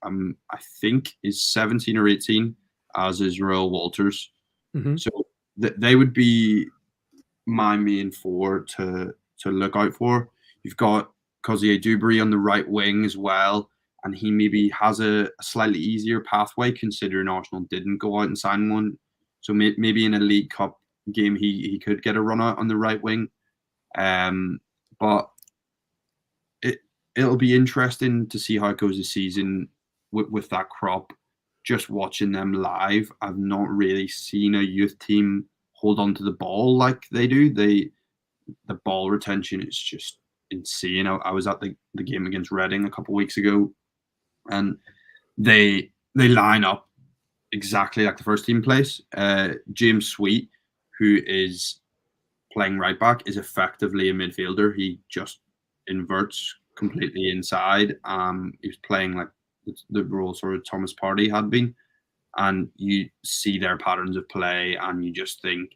I think is 17 or 18, as is Royal Walters. Mm-hmm. So they would be my main 4 to look out for. You've got Cozier Dubry on the right wing as well, and he maybe has a slightly easier pathway considering Arsenal didn't go out and sign one. So maybe in a League Cup game he could get a run out on the right wing. But it'll be interesting to see how it goes this season with that crop. Just watching them live, I've not really seen a youth team hold on to the ball like they do. The ball retention is just insane. I was at the game against Reading a couple of weeks ago, and they line up exactly like the first team plays. James Sweet, who is playing right back, is effectively a midfielder. He just inverts completely inside. He was playing like the role sort of Thomas Partey had been, and you see their patterns of play, and you just think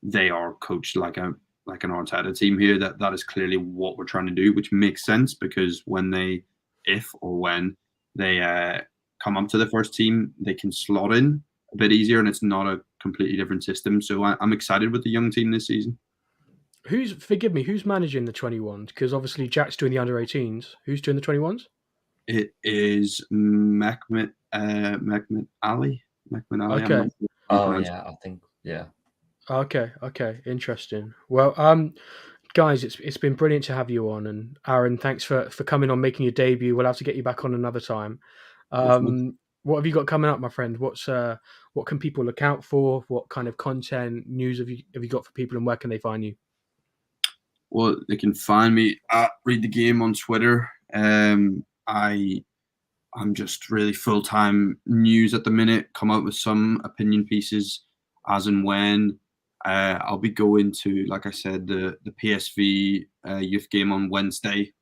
they are coached like an Arteta team here. That is clearly what we're trying to do, which makes sense because when they come up to the first team, they can slot in a bit easier, and it's not a completely different system. So I'm excited with the young team this season. Who's managing the 21s? Because obviously Jack's doing the under-18s. Who's doing the 21s? It is Mehmet Ali. Okay. I think, yeah. Okay, interesting. Well, guys, it's been brilliant to have you on, and Aaron, thanks for coming on, making your debut. We'll have to get you back on another time. What have you got coming up, my friend? What can people look out for? What kind of content, news have you got for people, and where can they find you? Well, they can find me at Read the Game on Twitter. I'm just really full-time news at the minute. Come out with some opinion pieces as and when. I'll be going to, like I said, the PSV youth game on Wednesday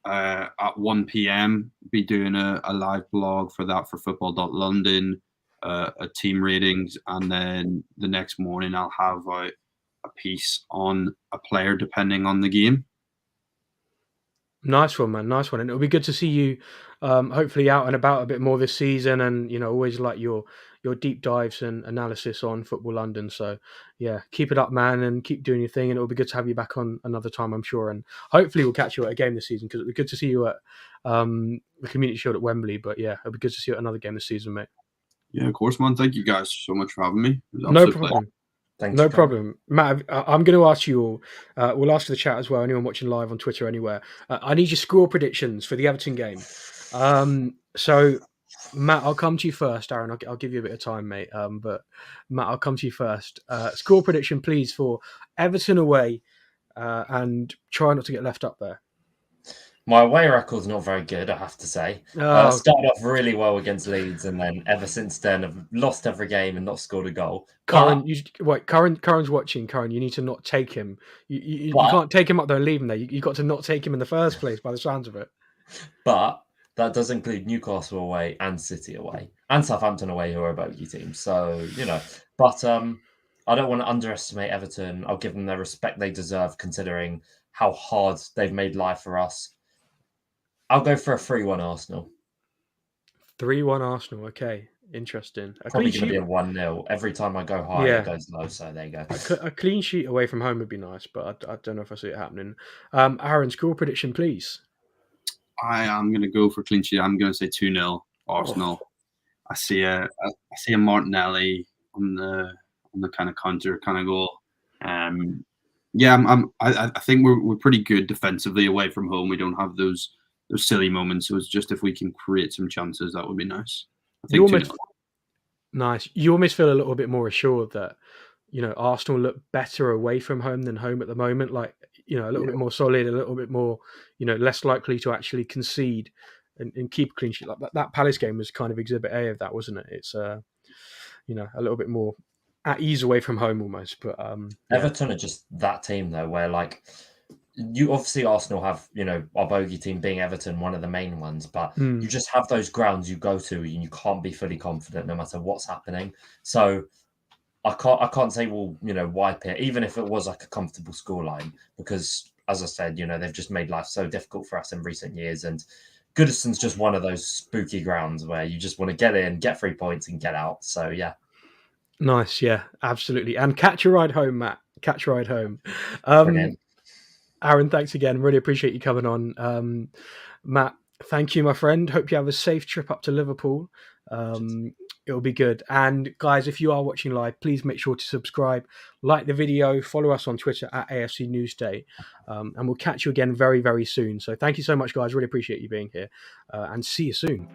at 1 p.m. Be doing a live blog for that for football.london, a team ratings, and then the next morning I'll have a piece on a player depending on the game. Nice one, man. Nice one. And it'll be good to see you hopefully out and about a bit more this season, and always like your deep dives and analysis on Football London. So yeah, keep it up, man, and keep doing your thing, and it'll be good to have you back on another time, I'm sure, and hopefully we'll catch you at a game this season, because it'll be good to see you at the Community Shield at Wembley. But yeah, it'll be good to see you at another game this season, mate. Yeah, of course, man. Thank you guys so much for having me. No problem. No problem. Matt, I'm going to ask you all, we'll ask for the chat as well, anyone watching live on Twitter anywhere. I need your score predictions for the Everton game. So, Matt, I'll come to you first. Aaron, I'll give you a bit of time, mate. But, Matt, I'll come to you first. Score prediction, please, for Everton away, and try not to get left up there. My away record's not very good, I have to say. Started off really well against Leeds, and then ever since then, I've lost every game and not scored a goal. Curran's watching. Curran, you need to not take him. You can't take him up there and leave him there. You got to not take him in the first place, by the sounds of it. But that does include Newcastle away and City away and Southampton away, who are a bogey team. So, but I don't want to underestimate Everton. I'll give them the respect they deserve, considering how hard they've made life for us. I'll go for a 3-1 Arsenal. 3-1 Arsenal, okay. Interesting. Probably going to be a 1-0. Every time I go high, it goes low, so there you go. A clean sheet away from home would be nice, but I don't know if I see it happening. Aaron, score prediction, please. I am going to go for clean sheet. I'm going to say 2-0 Arsenal. I see a Martinelli on the kind of counter kind of goal. I think we're pretty good defensively away from home. We don't have those silly moments. So it's just if we can create some chances, that would be nice. I think nice. You almost feel a little bit more assured that Arsenal look better away from home than home at the moment. Like a little bit more solid, a little bit more less likely to actually concede and keep a clean sheet. Like that Palace game was kind of exhibit A of that, wasn't it? It's a little bit more at ease away from home almost. But Everton are just that team though, where like. You obviously Arsenal have, our bogey team being Everton, one of the main ones, but you just have those grounds you go to and you can't be fully confident no matter what's happening. So I can't say we'll, wipe it, even if it was like a comfortable scoreline, because as I said, they've just made life so difficult for us in recent years. And Goodison's just one of those spooky grounds where you just want to get in, get 3 points and get out. So yeah. Nice. Yeah, absolutely. And catch a ride home, Matt. Catch a ride home. Brilliant. Aaron, thanks again. Really appreciate you coming on. Matt, Thank you, my friend. Hope you have a safe trip up to Liverpool. It'll be good. And guys, if you are watching live, please make sure to subscribe, like the video, follow us on Twitter at AFC Newsday, and we'll catch you again very, very soon. So thank you so much, guys. Really appreciate you being here, and see you soon.